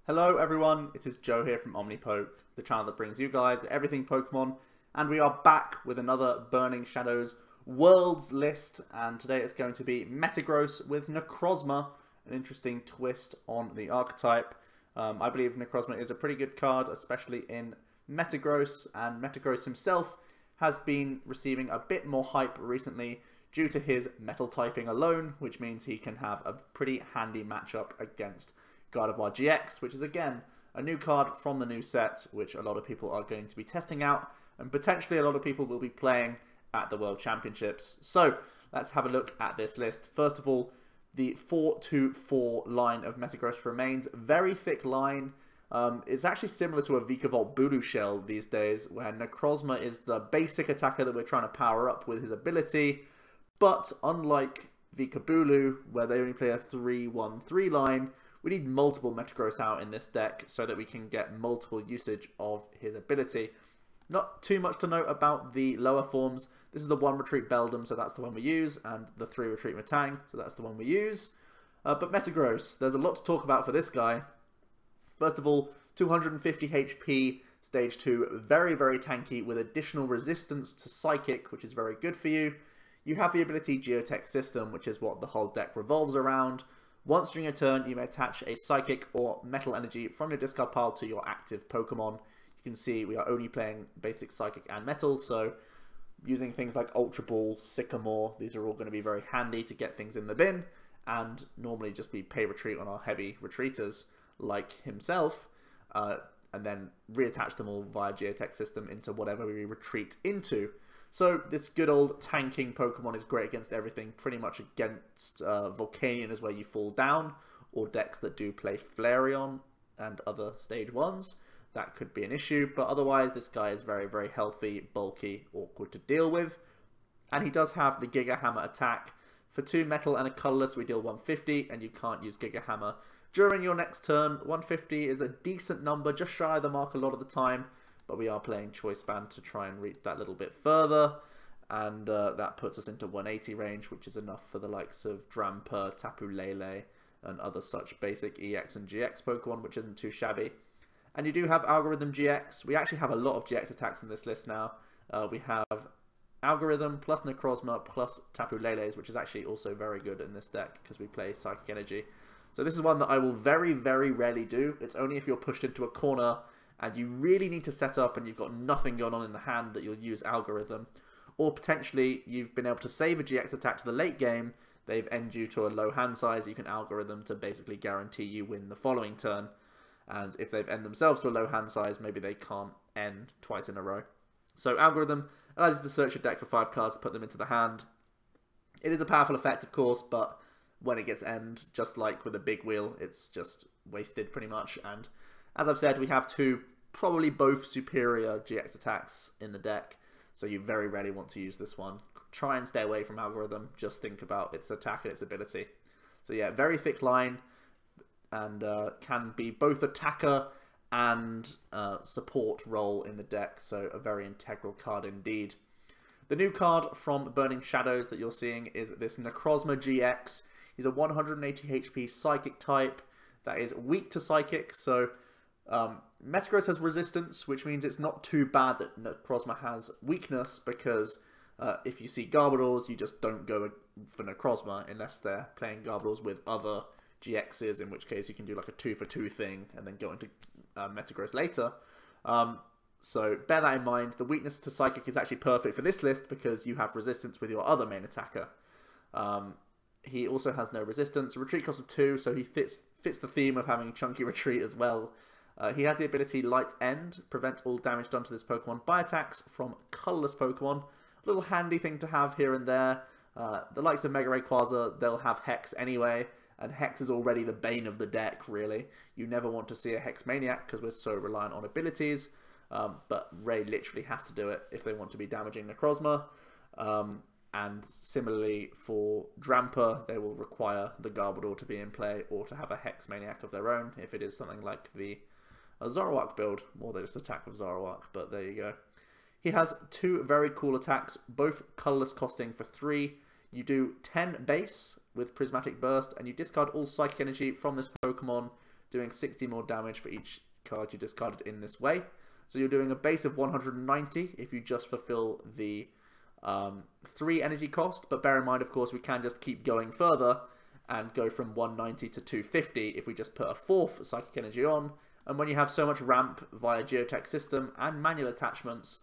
Hello everyone, it is Joe here from OmniPoke, the channel that brings you guys everything Pokemon, and we are back with another Burning Shadows Worlds list, and today it's going to be Metagross with Necrozma, an interesting twist on the archetype. I believe Necrozma is a pretty good card, especially in Metagross, and Metagross himself has been receiving a bit more hype recently due to his metal typing alone, which means he can have a pretty handy matchup against Gardevoir GX, which is again a new card from the new set, which a lot of people are going to be testing out, and potentially a lot of people will be playing at the World Championships. So let's have a look at this list. First of all, the 4-2-4 line of Metagross remains very thick line. It's actually similar to a Vikavolt Bulu Shell these days, where Necrozma is the basic attacker that we're trying to power up with his ability, but unlike Vikabulu, where they only play a 3-1-3 line, we need multiple Metagross out in this deck so that we can get multiple usage of his ability. Not too much to note about the lower forms. This is the 1 retreat Beldum, so that's the one we use, and the 3 retreat Metang, so that's the one we use. But Metagross, there's a lot to talk about for this guy. First of all, 250 HP, stage 2, very, very tanky with additional resistance to Psychic, which is very good for you. You have the ability Geotech System, which is what the whole deck revolves around. Once during a turn, you may attach a Psychic or Metal Energy from your discard pile to your active Pokemon. You can see we are only playing basic Psychic and Metal, so using things like Ultra Ball, Sycamore, these are all going to be very handy to get things in the bin, and normally just be pay retreat on our heavy retreaters like himself, and then reattach them all via Geotech System into whatever we retreat into. So this good old tanking Pokemon is great against everything, pretty much against Volcanion is where you fall down, or decks that do play Flareon and other stage 1s. That could be an issue, but otherwise this guy is very, very healthy, bulky, awkward to deal with. And he does have the Giga Hammer attack. For 2 metal and a colourless, we deal 150, and you can't use Giga Hammer during your next turn. 150 is a decent number, just shy of the mark a lot of the time. But we are playing Choice Band to try and reach that little bit further, and that puts us into 180 range, which is enough for the likes of Dramper, Tapu Lele, and other such basic EX and GX Pokemon, which isn't too shabby. And you do have Algorithm GX. We actually have a lot of GX attacks in this list now. We have Algorithm plus Necrozma plus Tapu Lele's, which is actually also very good in this deck because we play Psychic Energy. So this is one that I will very, very rarely do. It's only if you're pushed into a corner and you really need to set up and you've got nothing going on in the hand that you'll use Algorithm. Or potentially you've been able to save a GX attack to the late game, they've ended you to a low hand size, you can Algorithm to basically guarantee you win the following turn. And if they've ended themselves to a low hand size, maybe they can't end twice in a row. So Algorithm allows you to search your deck for 5 cards to put them into the hand. It is a powerful effect, of course, but when it gets end, just like with a big wheel, it's just wasted pretty much. And as I've said, we have 2, probably both superior GX attacks in the deck, so you very rarely want to use this one. Try and stay away from Algorithm, just think about its attack and its ability. So yeah, very thick line, and can be both attacker and support role in the deck, so a very integral card indeed. The new card from Burning Shadows that you're seeing is this Necrozma GX. He's a 180 HP Psychic type that is weak to Psychic, so Metagross has resistance, which means it's not too bad that Necrozma has weakness, because if you see Garbodors, you just don't go for Necrozma unless they're playing Garbodors with other GXs, in which case you can do like a 2-for-2 thing and then go into Metagross later. So bear that in mind. The weakness to Psychic is actually perfect for this list because you have resistance with your other main attacker. He also has no resistance. Retreat cost of 2, so he fits the theme of having chunky retreat as well. He has the ability Light's End, prevent all damage done to this Pokemon by attacks from colourless Pokemon. A little handy thing to have here and there. The likes of Mega Rayquaza, they'll have Hex anyway, and Hex is already the bane of the deck, really. You never want to see a Hex Maniac because we're so reliant on abilities, but Ray literally has to do it if they want to be damaging Necrozma. And similarly for Dramper, they will require the Garbodor to be in play or to have a Hex Maniac of their own if it is something like the Zoroark build, more than just attack with Zoroark, but there you go. He has 2 very cool attacks, both colourless costing for 3. You do 10 base with Prismatic Burst, and you discard all Psychic Energy from this Pokemon doing 60 more damage for each card you discarded in this way. So you're doing a base of 190 if you just fulfill the 3 energy cost, but bear in mind, of course, we can just keep going further and go from 190 to 250 if we just put a 4th Psychic Energy on. And when you have so much ramp via Geotech system and manual attachments,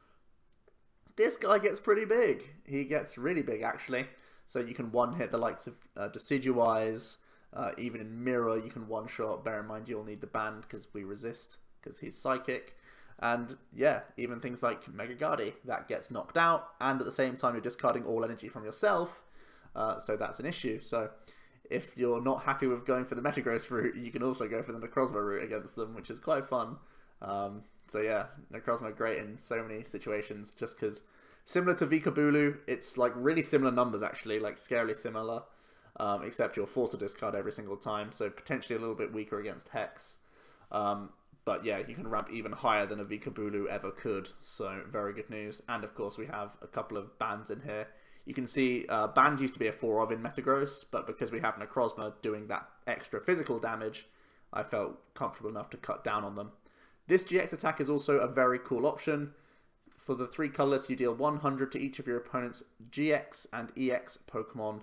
this guy gets pretty big. He gets really big, actually. So you can one-hit the likes of Decidueyes, even in Mirror you can one-shot. Bear in mind you'll need the band because we resist, because he's Psychic. And yeah, even things like Mega Guardi, that gets knocked out, and at the same time you're discarding all energy from yourself, so that's an issue. So if you're not happy with going for the Metagross route, you can also go for the Necrozma route against them, which is quite fun. So yeah, Necrozma great in so many situations, just because similar to Vikabulu, it's like really similar numbers actually, like scarily similar, except you're forced to discard every single time, so potentially a little bit weaker against Hex. But yeah, you can ramp even higher than a Vikabulu ever could, so very good news. And of course we have a couple of bands in here. You can see band used to be a 4 of in Metagross, but because we have Necrozma doing that extra physical damage, I felt comfortable enough to cut down on them. This GX attack is also a very cool option. For the 3 colors, you deal 100 to each of your opponent's GX and EX Pokemon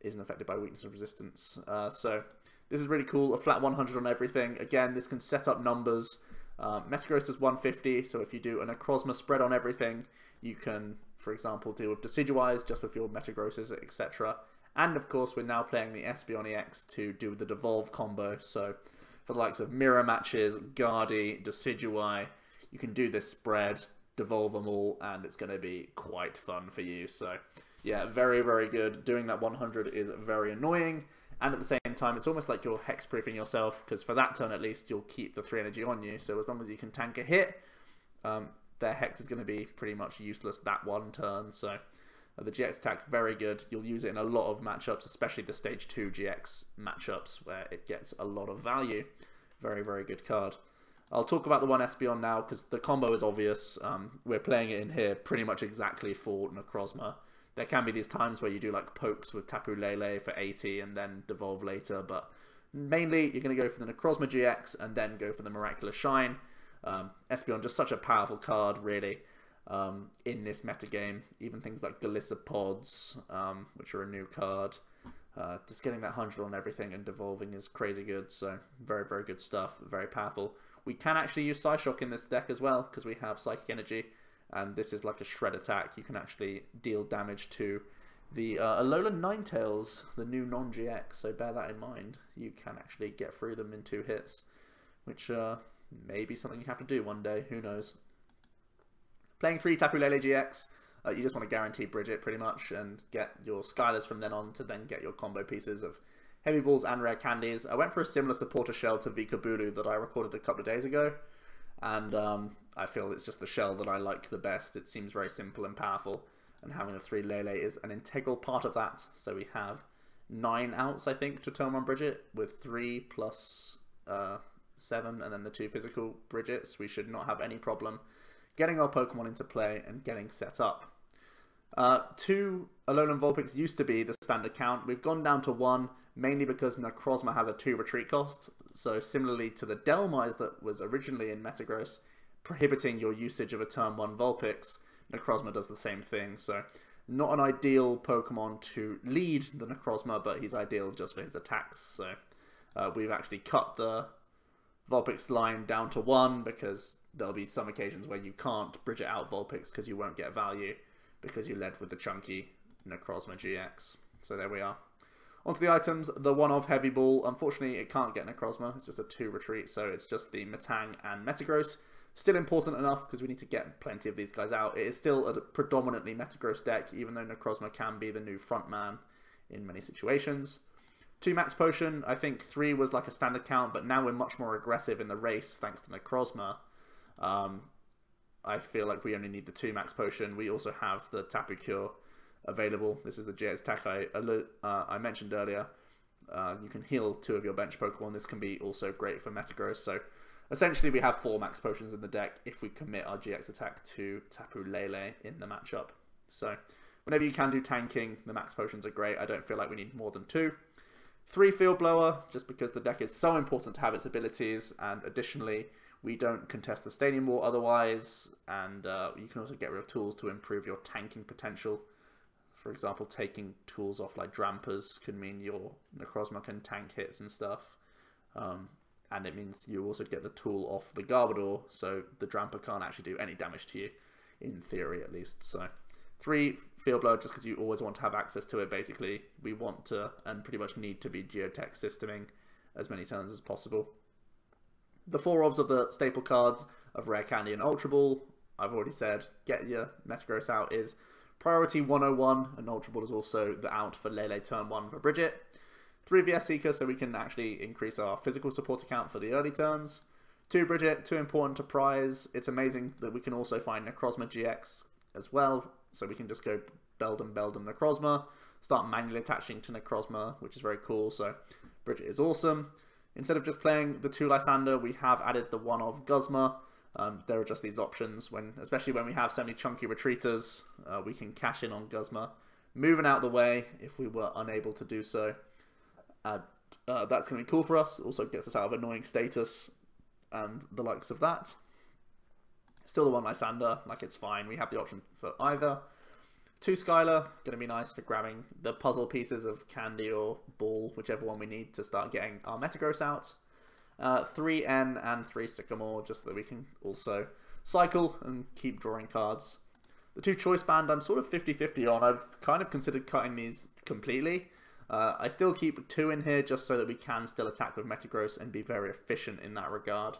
isn't affected by weakness and resistance. So this is really cool, a flat 100 on everything. Again, this can set up numbers. Metagross does 150, so if you do a Necrozma spread on everything, you can, for example, deal with Decidueyes just with your Metagrosses, etc. And of course, we're now playing the Espeon EX to do the Devolve combo. So for the likes of Mirror matches, Guardi, Decidueye, you can do this spread, devolve them all, and it's going to be quite fun for you. So yeah, very, very good. Doing that 100 is very annoying. And at the same time, it's almost like you're hex-proofing yourself, because for that turn at least, you'll keep the 3 energy on you. So as long as you can tank a hit, their hex is going to be pretty much useless that one turn. So the GX attack, very good. You'll use it in a lot of matchups, especially the Stage 2 GX matchups, where it gets a lot of value. Very, very good card. I'll talk about the one Espeon now, because the combo is obvious. We're playing it in here pretty much exactly for Necrozma. There can be these times where you do like pokes with Tapu Lele for 80 and then devolve later, but mainly you're going to go for the Necrozma GX and then go for the Miraculous Shine. Espeon, just such a powerful card, really, in this metagame. Even things like Galissopods, which are a new card. Just getting that 100 on everything and devolving is crazy good, so very, very good stuff, very powerful. We can actually use Psyshock in this deck as well, because we have Psychic Energy. And this is like a shred attack. You can actually deal damage to the Alolan Ninetales, the new non-GX, so bear that in mind. You can actually get through them in 2 hits, which may be something you have to do one day, who knows. Playing 3 Tapu Lele GX, you just want to guarantee Brigette pretty much, and get your Skylas from then on to then get your combo pieces of Heavy Balls and Rare Candies. I went for a similar supporter shell to Vikabulu that I recorded a couple of days ago, and I feel it's just the shell that I like the best. It seems very simple and powerful, and having a 3 Lele is an integral part of that. So we have 9 outs, I think, to turn on Brigette, with 3 plus 7, and then the 2 physical Brigettes. We should not have any problem getting our Pokemon into play and getting set up. 2 Alolan Vulpix used to be the standard count. We've gone down to 1, mainly because Necrozma has a 2 retreat cost. So similarly to the Delmise that was originally in Metagross, prohibiting your usage of a turn 1 Vulpix, Necrozma does the same thing. So not an ideal Pokemon to lead the Necrozma, but he's ideal just for his attacks. So we've actually cut the Vulpix line down to 1, because there'll be some occasions where you can't Brigette out Vulpix because you won't get value, because you led with the chunky Necrozma GX. So there we are. Onto the items, the one of Heavy Ball. Unfortunately, it can't get Necrozma. It's just a 2 retreat, so it's just the Metang and Metagross. Still important enough, because we need to get plenty of these guys out. It is still a predominantly Metagross deck, even though Necrozma can be the new frontman in many situations. 2 Max Potion. I think 3 was like a standard count, but now we're much more aggressive in the race thanks to Necrozma. I feel like we only need the 2 Max Potion. We also have the Tapu Cure available. This is the GX attack I mentioned earlier. You can heal 2 of your bench Pokemon. This can be also great for Metagross. So essentially we have 4 Max Potions in the deck if we commit our GX attack to Tapu Lele in the matchup. So whenever you can do tanking, the Max Potions are great. I don't feel like we need more than 2. 3 Field Blower, just because the deck is so important to have its abilities, and additionally, we don't contest the Stadium War otherwise, and you can also get rid of tools to improve your tanking potential. For example, taking tools off like Drampers can mean your Necrozma can tank hits and stuff. And it means you also get the tool off the Garbodor, so the Dramper can't actually do any damage to you, in theory at least. So 3 Field Blower, just because you always want to have access to it, basically. We want to, and pretty much need to be Geotech systeming as many turns as possible. The 4 obs of the staple cards of Rare Candy and Ultra Ball, I've already said, get your Metagross out is priority 101, and Ultra Ball is also the out for Lele turn 1 for Brigette. 3 VS Seeker, so we can actually increase our physical support account for the early turns. 2 Brigette, too important to prize. It's amazing that we can also find Necrozma GX as well, so we can just go Beldum, Necrozma, start manually attaching to Necrozma, which is very cool, so Brigette is awesome. Instead of just playing the 2 Lysandre, we have added the 1 of Guzma. There are just these options, especially when we have so many chunky retreaters, we can cash in on Guzma, moving out the way if we were unable to do so. That's going to be cool for us. Also gets us out of annoying status and the likes of that. Still the 1 Lysandre, like it's fine. We have the option for either. 2 Skyla, going to be nice for grabbing the puzzle pieces of Candy or Ball, whichever one we need to start getting our Metagross out. 3 N and 3 Sycamore, just so that we can also cycle and keep drawing cards. The 2 Choice Band, I'm sort of 50-50 on. I've kind of considered cutting these completely. I still keep 2 in here just so that we can still attack with Metagross and be very efficient in that regard.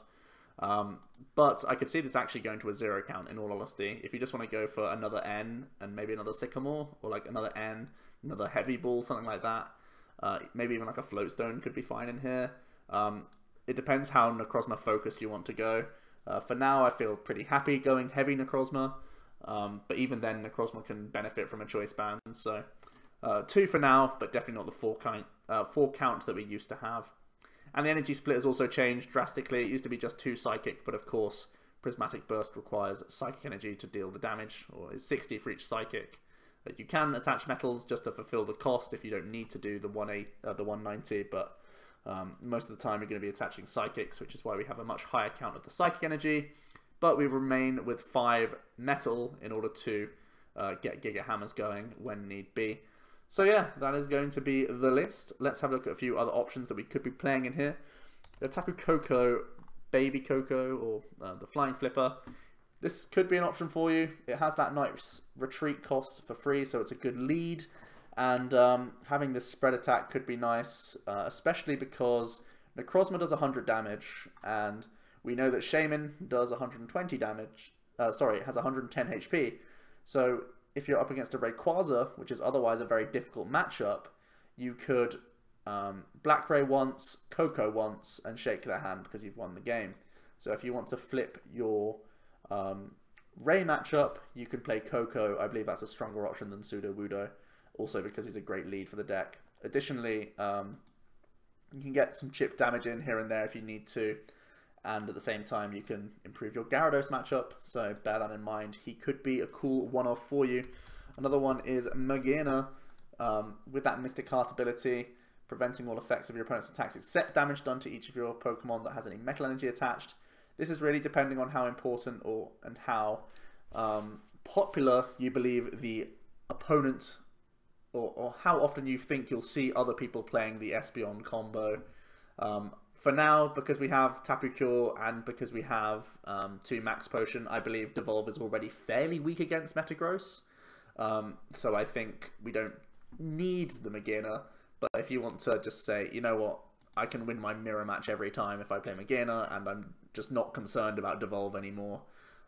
But I could see this actually going to a 0 count, in all honesty. If you just want to go for another N and maybe another Sycamore, or like another N, another Heavy Ball, something like that. Maybe even like a Floatstone could be fine in here. It depends how Necrozma focused you want to go. For now, I feel pretty happy going heavy Necrozma. But even then, Necrozma can benefit from a choice band. So 2 for now, but definitely not the 4 count that we used to have. And the energy split has also changed drastically. It used to be just 2 Psychic, but of course, Prismatic Burst requires Psychic Energy to deal the damage, or it's 60 for each Psychic. But you can attach metals just to fulfill the cost if you don't need to do the 190, but most of the time you're going to be attaching Psychics, which is why we have a much higher count of the Psychic Energy. But we remain with 5 Metal in order to get Giga Hammers going when need be. So yeah, that is going to be the list. Let's have a look at a few other options that we could be playing in here. The Tapu Koko, Baby Koko, or the Flying Flipper. This could be an option for you. It has that nice retreat cost for free, so it's a good lead. And having this spread attack could be nice, especially because Necrozma does 100 damage, and we know that Shaman does 120 damage. Sorry, it has 110 HP. So if you're up against a Rayquaza, which is otherwise a very difficult matchup, you could Black Ray once, Koko once, and shake their hand because you've won the game. So if you want to flip your Ray matchup, you can play Koko. I believe that's a stronger option than Sudowoodo, also because he's a great lead for the deck. Additionally, you can get some chip damage in here and there if you need to, and at the same time you can improve your Gyarados matchup, so bear that in mind. He could be a cool one-off for you. Another one is Magearna, with that Mystic Heart ability, preventing all effects of your opponent's attacks except damage done to each of your Pokemon that has any metal energy attached. This is really depending on how important and how popular you believe the opponent, or how often you think you'll see other people playing the Espeon combo. For now, because we have Tapu Cure and because we have 2 Max Potion, I believe Devolve is already fairly weak against Metagross. So I think we don't need the Magearna. But if you want to just say, you know what, I can win my mirror match every time if I play Magearna, and I'm just not concerned about Devolve anymore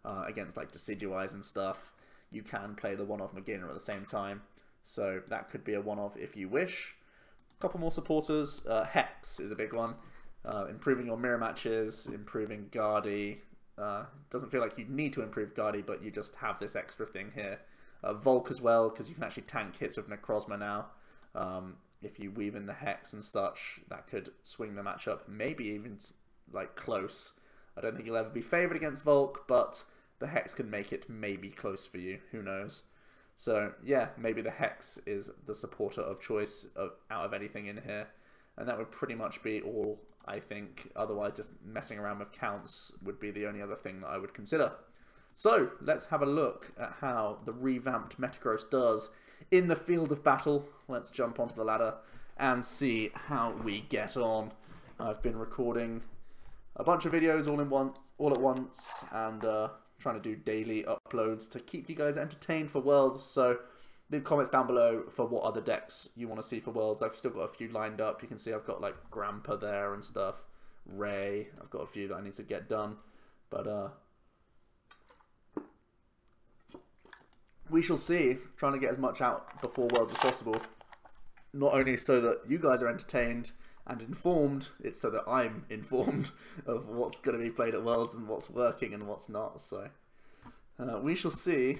against like Decidueyes and stuff, you can play the one-off Magearna at the same time. So that could be a one-off if you wish. A couple more supporters. Hex is a big one. Improving your mirror matches, improving Guardy. Doesn't feel like you need to improve Guardy, but you just have this extra thing here. Volk as well, because you can actually tank hits with Necrozma now. If you weave in the Hex and such, that could swing the matchup, maybe even like close. I don't think you'll ever be favoured against Volk, but the Hex can make it maybe close for you. Who knows? So yeah, maybe the Hex is the supporter of choice out of anything in here. And that would pretty much be all, I think. Otherwise, just messing around with counts would be the only other thing that I would consider. So, let's have a look at how the revamped Metagross does in the field of battle. Let's jump onto the ladder and see how we get on. I've been recording a bunch of videos all at once, and trying to do daily uploads to keep you guys entertained for Worlds. So leave comments down below for what other decks you want to see for Worlds. I've still got a few lined up. You can see I've got like Grandpa there and stuff. Ray. I've got a few that I need to get done. But we shall see. Trying to get as much out before Worlds as possible. Not only so that you guys are entertained and informed, it's so that I'm informed of what's going to be played at Worlds and what's working and what's not. So we shall see.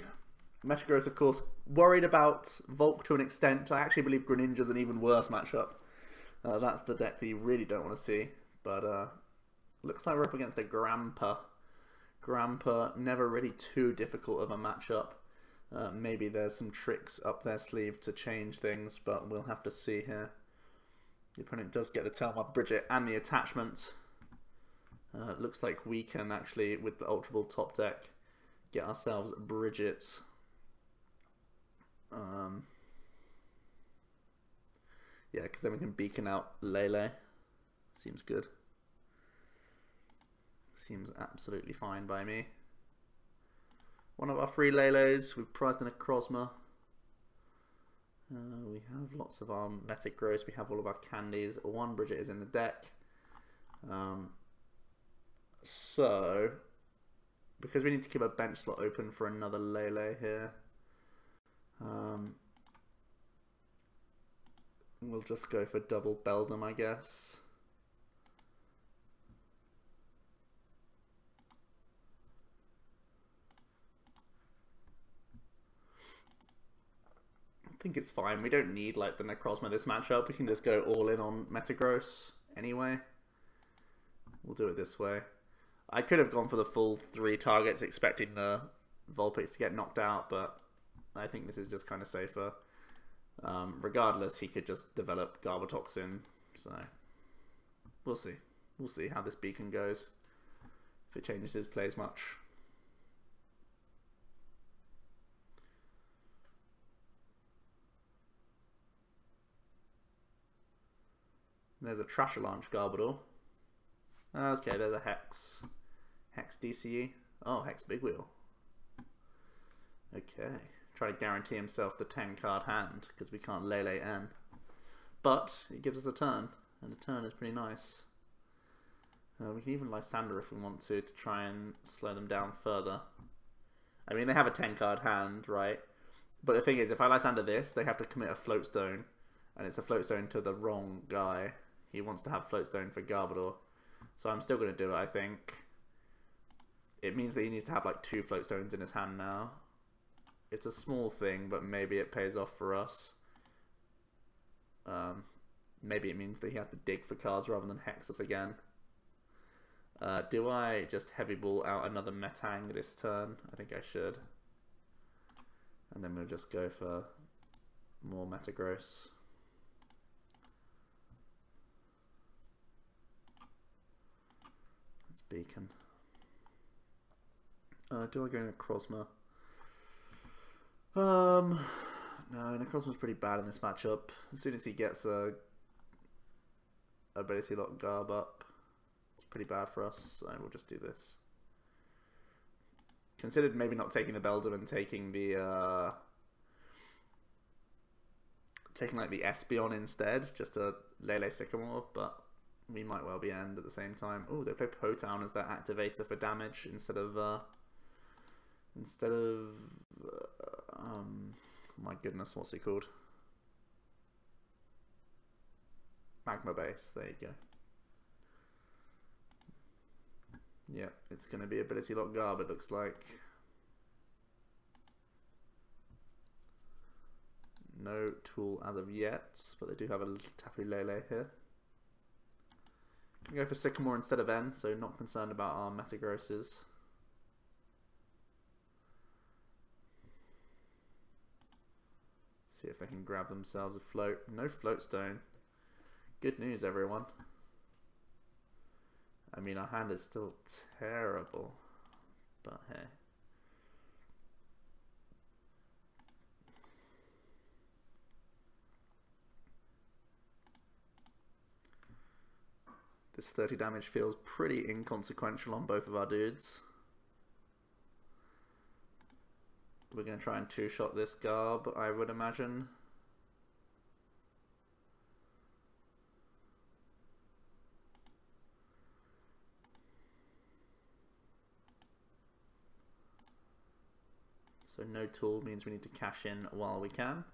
Metagross, of course, worried about Vulpix to an extent. I actually believe Greninja's an even worse matchup. That's the deck that you really don't want to see. But looks like we're up against a Grandpa. Grandpa, never really too difficult of a matchup. Maybe there's some tricks up their sleeve to change things, but we'll have to see here. The opponent does get the Telma, Brigette, and the attachment. Looks like we can actually, with the Ultra Ball top deck, get ourselves Brigette. Yeah, because then we can beacon out Lele. Seems good. Seems absolutely fine by me. One of our free Leles. We've prized in a Necrozma. We have lots of our Metagross. We have all of our candies. One Brigette is in the deck. So, because we need to keep a bench slot open for another Lele here, we'll just go for double Beldum, I guess. I think it's fine. We don't need like the Necrozma this matchup. We can just go all in on Metagross anyway. We'll do it this way. I could have gone for the full 3 targets expecting the Vulpix to get knocked out, but I think this is just kind of safer. Regardless, he could just develop Garbotoxin, so we'll see. We'll see how this beacon goes, if it changes his plays much. There's a Trash Launch Garbodor. Okay, there's a Hex. Hex DCE. Oh, Hex Big Wheel. Okay. Try to guarantee himself the 10-card hand, because we can't Lele N. But it gives us a turn, and a turn is pretty nice. We can even Lysandre if we want to try and slow them down further. I mean, they have a 10-card hand, right? But the thing is, if I Lysandre this, they have to commit a Floatstone, and it's a Floatstone to the wrong guy. He wants to have Floatstone for Garbodor. So I'm still going to do it, I think. It means that he needs to have like 2 Floatstones in his hand now. It's a small thing, but maybe it pays off for us. Maybe it means that he has to dig for cards rather than hex us again. Do I just Heavy Ball out another Metang this turn? I think I should. And then we'll just go for more Metagross. Let's beacon. Do I go Necrozma? No, Necrozma's pretty bad in this matchup. As soon as he gets a Ability Lock Garb up, it's pretty bad for us, so we'll just do this. Considered maybe not taking the Beldum and taking the like the Espeon instead, just to Lele Sycamore, but we might well be end at the same time. Oh, they play Potown as their activator for damage instead of my goodness, what's it called? Magma Base, there you go. Yeah, it's going to be Ability Lock Garb, it looks like. No tool as of yet, but they do have a Tapu Lele here. Can go for Sycamore instead of N, so not concerned about our Metagrosses. See if they can grab themselves a float. No Floatstone. Good news, everyone. I mean, our hand is still terrible, but hey. This 30 damage feels pretty inconsequential on both of our dudes. We're going to try and two-shot this Garb, I would imagine. So no tool means we need to cash in while we can.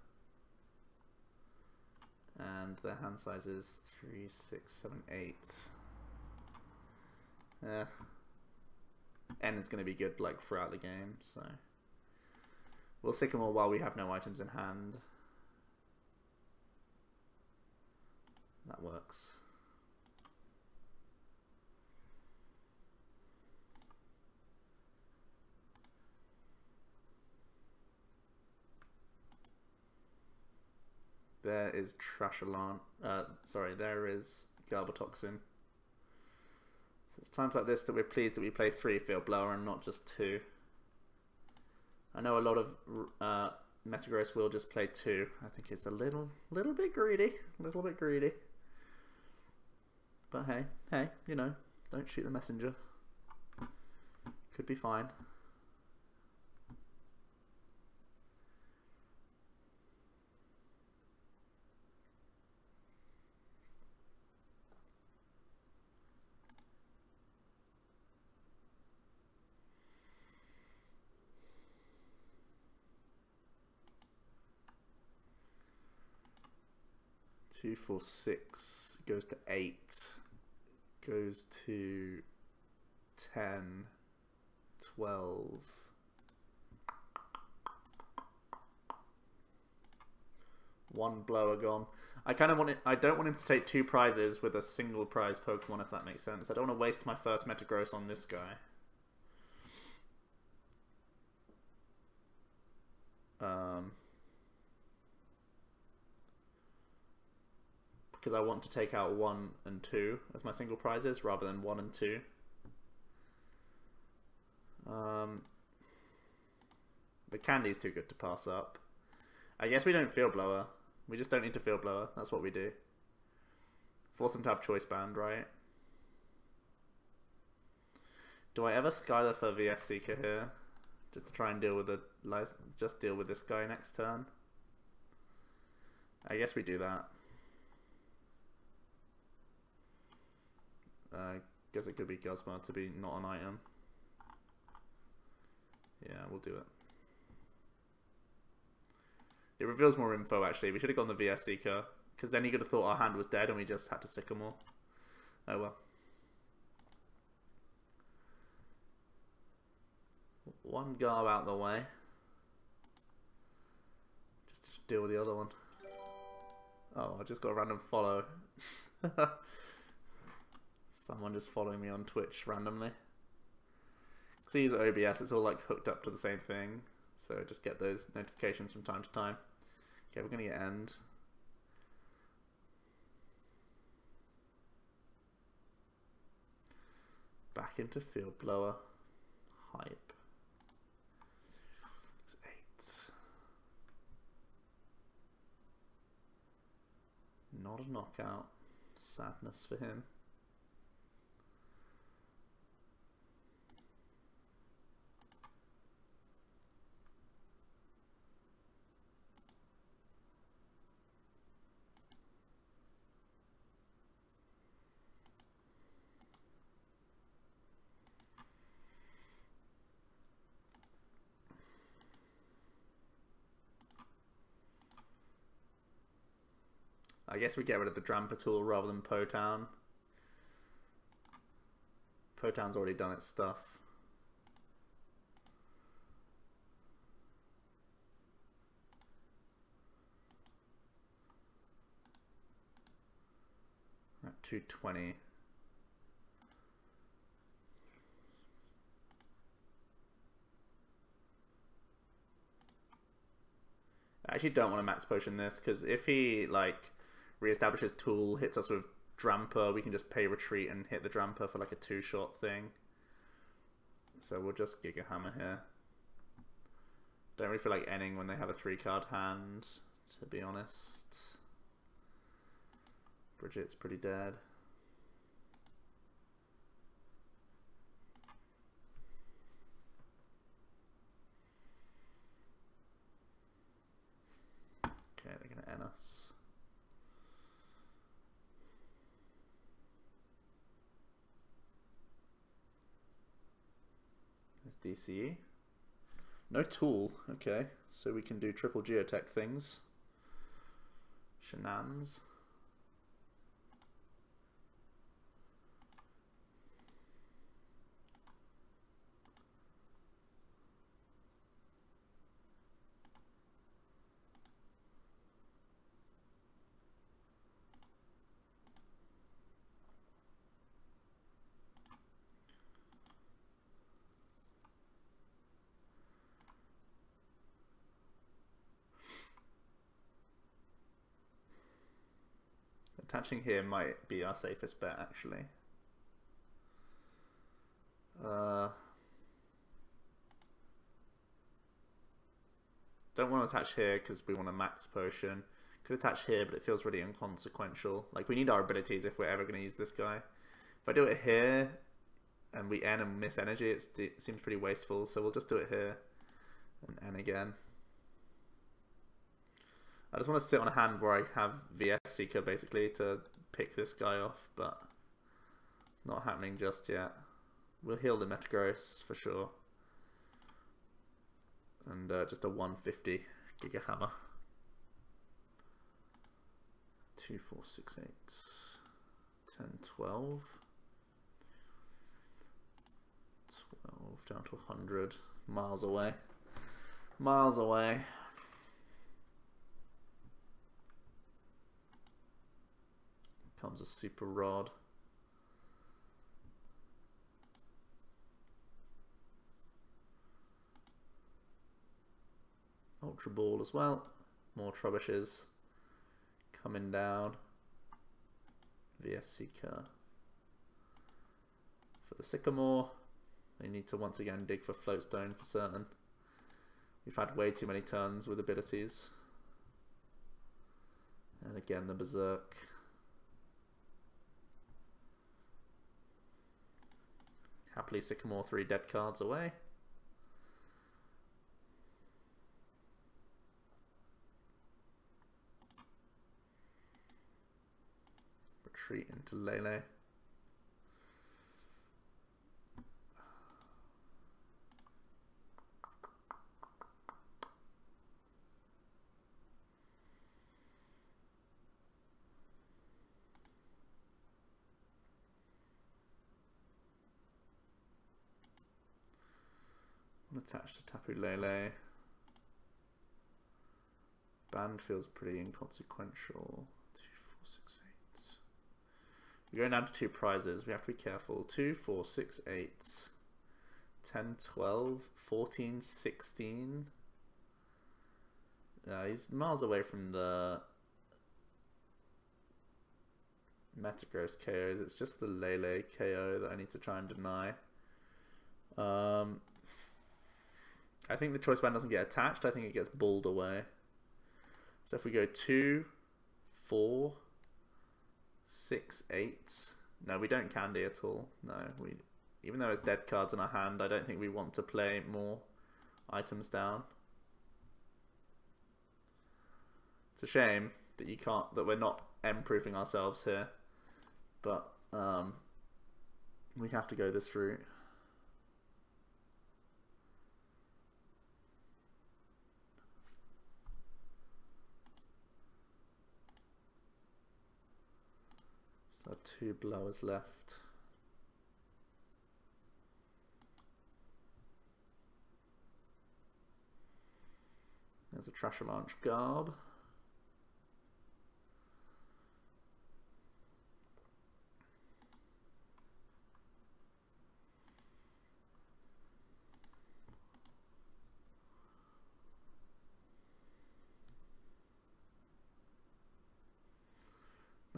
And their hand size is 3, 6, 7, 8. N is going to be good like throughout the game, so we'll Sycamore while we have no items in hand. That works. There is Trashalan. Sorry, there is Garbotoxin. So it's times like this that we're pleased that we play 3 Field Blower and not just 2. I know a lot of Metagross will just play 2. I think it's a little bit greedy. A little bit greedy. But hey, you know, don't shoot the messenger. Could be fine. Two, 4, 6 goes to 8, goes to 10, 12. One blower gone. I kind of want it. I don't want him to take 2 prizes with a single prize Pokemon, if that makes sense. I don't want to waste my first Metagross on this guy. Because I want to take out 1 and 2 as my single prizes rather than 1 and 2. The candy's too good to pass up. I guess we don't Field Blower. We just don't need to Field Blower. That's what we do. Force them to have Choice Band, right? Do I ever Skyla for VS Seeker here? Just to try and deal with the deal with this guy next turn? I guess we do that. Guess it could be Guzma to be not an item. Yeah, we'll do it. It reveals more info actually. We should have gone the VS Seeker, because then he could have thought our hand was dead and we just had to Sycamore. Oh well. One Garb out the way. Just to deal with the other one. Oh, I just got a random follow. Someone just following me on Twitch randomly. Because I use OBS, it's all like hooked up to the same thing. So I just get those notifications from time to time. Okay, we're going to get end. Back into Field Blower. Hype. 8. Not a knockout. Sadness for him. I guess we get rid of the Drampa tool rather than Potown. Potown's already done its stuff. At 220. I actually don't want to max potion this, because if he like reestablishes Tool, hits us with Dramper, we can just pay Retreat and hit the Dramper for like a 2-shot thing. So we'll just Giga Hammer here. Don't really feel like ending when they have a 3-card hand, to be honest. Brigette's pretty dead. Okay, they're gonna end us. There's DCE. No Tool, okay. So we can do triple Geotech things. Shenanigans. Attaching here might be our safest bet, actually. Don't want to attach here because we want a max potion. Could attach here, but it feels really inconsequential. Like, we need our abilities if we're ever going to use this guy. If I do it here and we N and miss energy, it seems pretty wasteful. So we'll just do it here and N again. I just want to sit on a hand where I have VS Seeker basically to pick this guy off, but it's not happening just yet. We'll heal the Metagross for sure. And just a 150 Giga Hammer. 2, 4, 6, 8, 10, 12. 12 down to 100. Miles away. Miles away. Comes a Super Rod. Ultra Ball as well. More Trubbishes coming down. VS Seeker for the Sycamore. They need to once again dig for Floatstone for certain. We've had way too many turns with abilities. And again the Berserk. Happily Sycamore 3 dead cards away. Retreat into Lele. Attached to Tapu Lele. Band feels pretty inconsequential. 2, 4, 6, 8. We're going down to 2 prizes. We have to be careful. 2, 4, 6, 8. 10, 12, 14, 16. He's miles away from the Metagross KOs. It's just the Lele KO that I need to try and deny. I think the choice band doesn't get attached. I think it gets balled away. So if we go 2, 4, 6, 8. No, we don't candy at all. No, even though it's dead cards in our hand, I don't think we want to play more items down. It's a shame that we're not M-proofing ourselves here, but we have to go this route. Still have 2 blowers left. There's a Trash Launch Garb.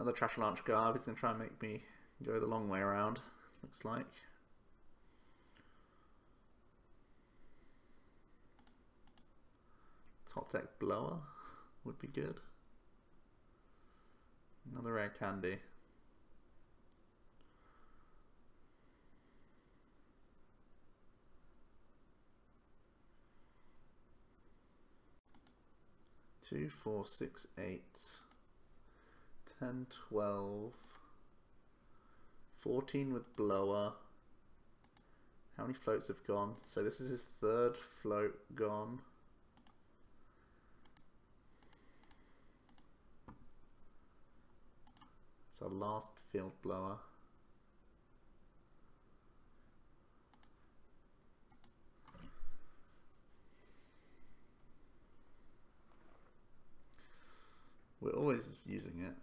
Another trash launch garb. He's going to try and make me go the long way around, looks like. Top deck blower would be good. Another rare candy. Two, 4, 6, 8, 10, 12, 14 with blower. How many floats have gone? So this is his third float gone. It's our last field blower. We're always using it.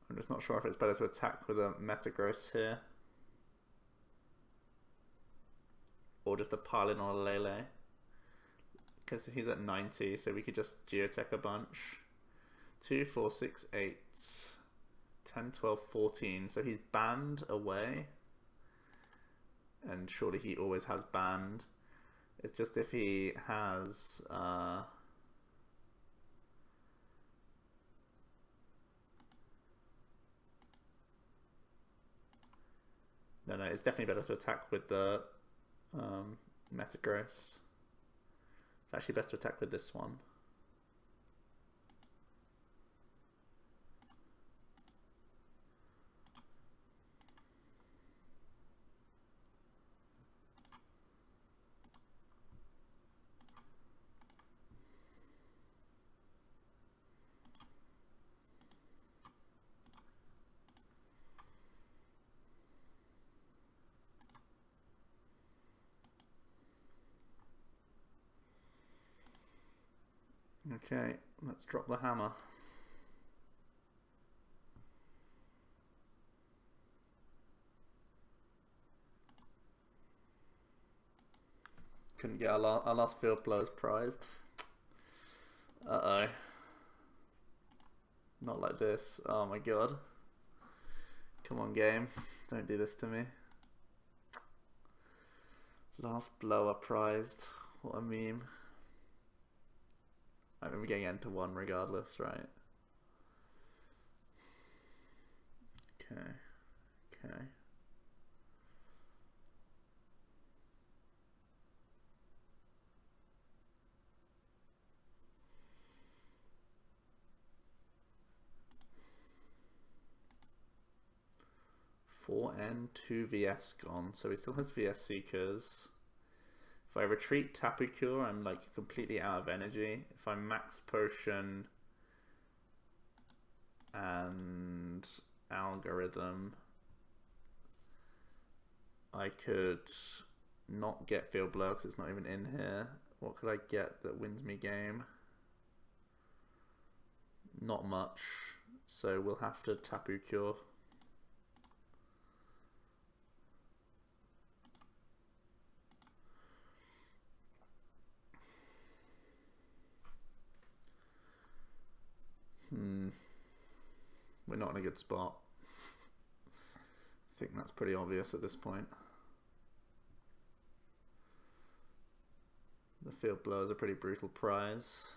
I'm just not sure if it's better to attack with a Metagross here, or just a pile in on a lele, because he's at 90, so we could just geotech a bunch. 2, 4, 6, 8, 10, 12, 14, so he's banned away, and surely he always has banned. It's just if he has no, it's definitely better to attack with the Metagross. It's actually best to attack with this one. Okay, let's drop the hammer. Couldn't get our last field blowers prized. Uh-oh. Not like this. Oh my god. Come on, game. Don't do this to me. Last blower prized. What a meme. I mean, we're getting into one regardless, right? Okay. Okay. Four N, 2 VS gone, so he still has VS Seekers. If I retreat Tapu Cure, I'm like completely out of energy. If I max potion and algorithm, I could not get Field Blow because it's not even in here. What could I get that wins me game? Not much, so we'll have to Tapu Cure. We're not in a good spot. I think that's pretty obvious at this point. The field blow is a pretty brutal prize.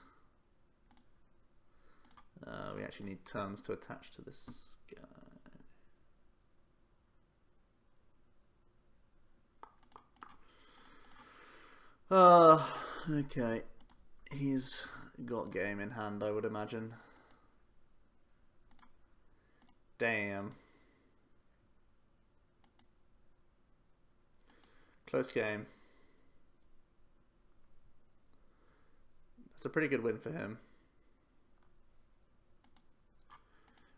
We actually need turns to attach to this guy. Okay. He's got game in hand, I would imagine. Damn. Close game. That's a pretty good win for him.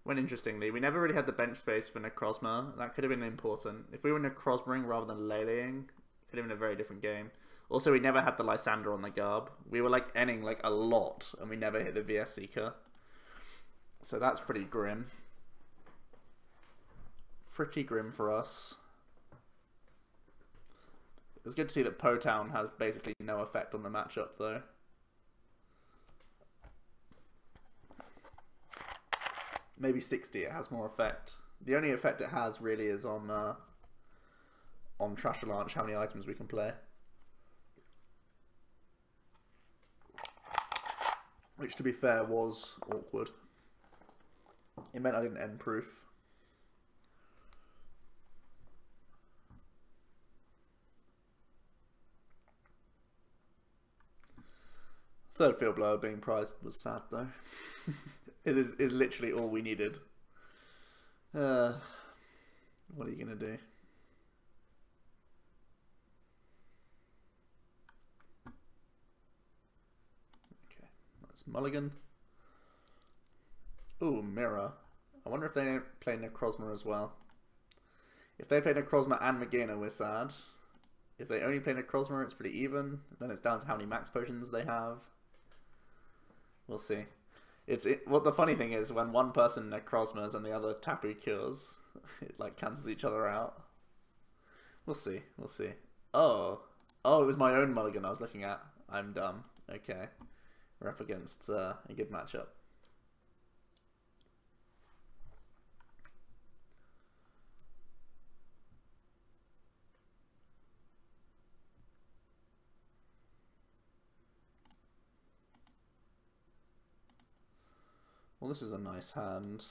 When interestingly, we never really had the bench space for Necrozma. That could have been important. If we were Necrozmaing rather than leleing, it could have been a very different game. Also, we never had the Lysandre on the Garb. We were like ending like a lot, and we never hit the VS Seeker. So that's pretty grim. Pretty grim for us. It was good to see that Po Town has basically no effect on the matchup, though. Maybe 60 it has more effect. The only effect it has really is on Trash Launch, how many items we can play. Which, to be fair, was awkward. It meant I didn't end proof. Third field blower being prized was sad though. It is literally all we needed. What are you gonna do? Okay, that's Mulligan. Ooh, Mirror. I wonder if they play Necrozma as well. If they play Necrozma and Magina, we're sad. If they only play Necrozma, it's pretty even. Then it's down to how many max potions they have. We'll see. What the funny thing is, when one person Necrozmas and the other Tapu cures, it like cancels each other out. We'll see. We'll see. Oh, it was my own Mulligan I was looking at. I'm dumb. Okay, we're up against a good matchup. Well, this is a nice hand.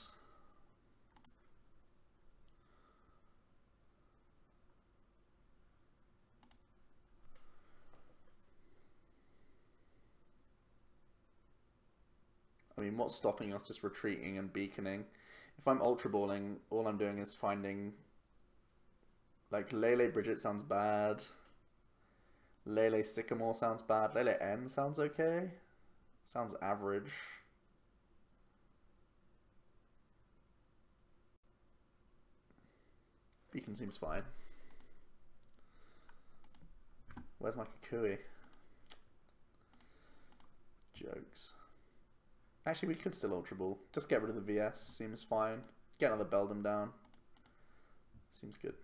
I mean, what's stopping us just retreating and beaconing? If I'm ultra balling, all I'm doing is finding... Like, Lele Brigette sounds bad. Lele Sycamore sounds bad. Lele N sounds okay. Sounds average. Beacon seems fine. Where's my Kukui? Jokes. Actually, we could still Ultra Ball. Just get rid of the VS. Seems fine. Get another Beldum down. Seems good.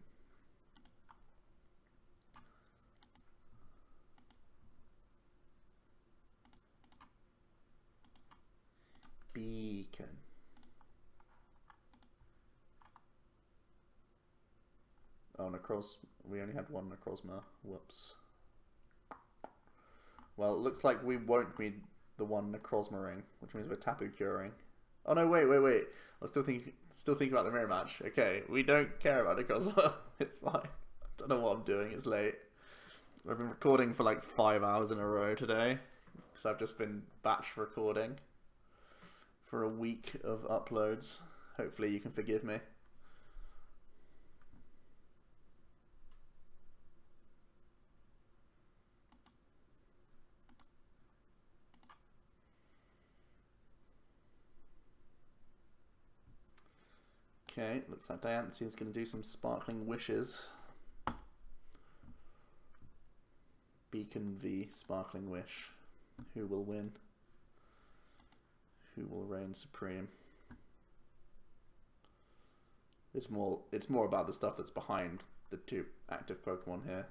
Beacon. Oh, we only had one Necrozma. Whoops. Well, it looks like we won't be the one Necrozma ring, which means we're Tapu curing. Oh no, wait. I was still thinking about the mirror match. Okay, we don't care about Necrozma. It's fine. I don't know what I'm doing. It's late. I've been recording for like 5 hours in a row today, because I've just been batch recording for a week of uploads. Hopefully you can forgive me. Okay, looks like Diancie is going to do some sparkling wishes. Beacon v Sparkling Wish. Who will win? Who will reign supreme? It's more about the stuff that's behind the two active Pokemon here.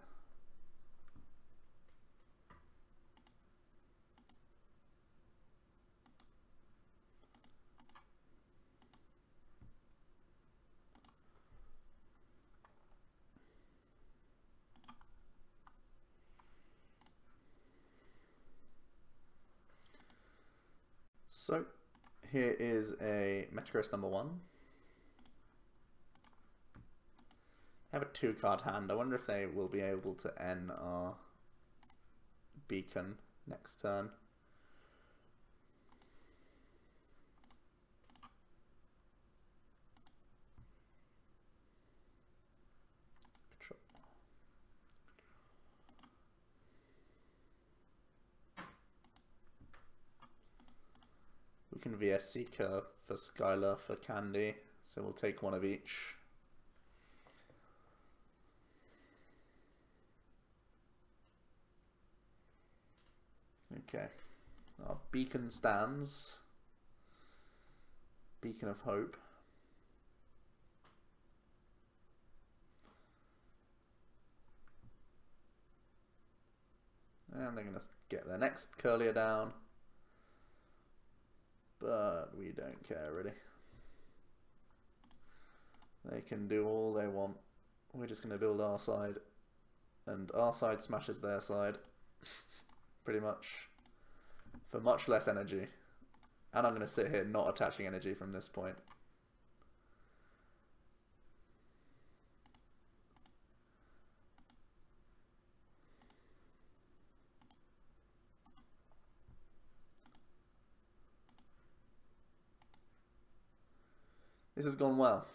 So, here is a Metagross #1. I have a 2-card hand. I wonder if they will be able to end our Beacon next turn. We can VS Seeker for Skyla for Candy, so we'll take one of each. Okay, our Beacon stands. Beacon of Hope. And they're going to get their next Curlier down. But we don't care really. They can do all they want. We're just going to build our side. And our side smashes their side. Pretty much. For much less energy. And I'm going to sit here not attaching energy from this point. This has gone well.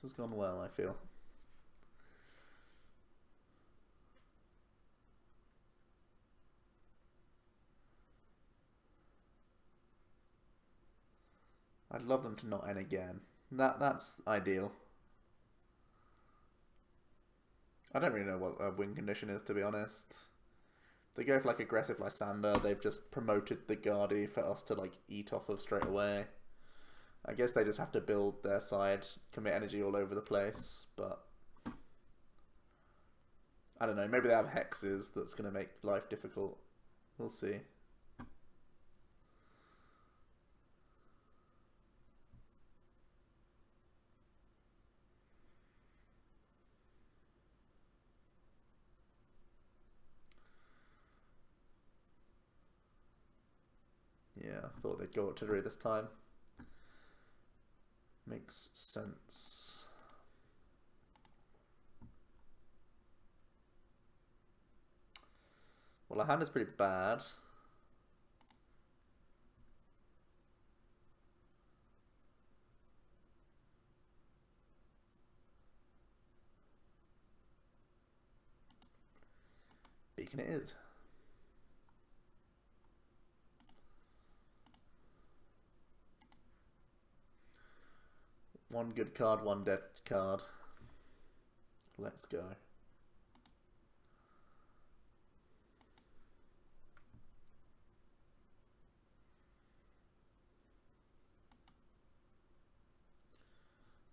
This has gone well, I feel. I'd love them to not end again. That's ideal. I don't really know what a win condition is, to be honest. If they go for like aggressive Lysandre, they've just promoted the Guardi for us to like eat off of straight away. I guess they just have to build their side, commit energy all over the place, but I don't know, maybe they have hexes that's going to make life difficult. We'll see. Yeah, I thought they'd go up to 3 this time. Makes sense. Well, our hand is pretty bad. Beacon it is. One good card, one dead card. Let's go.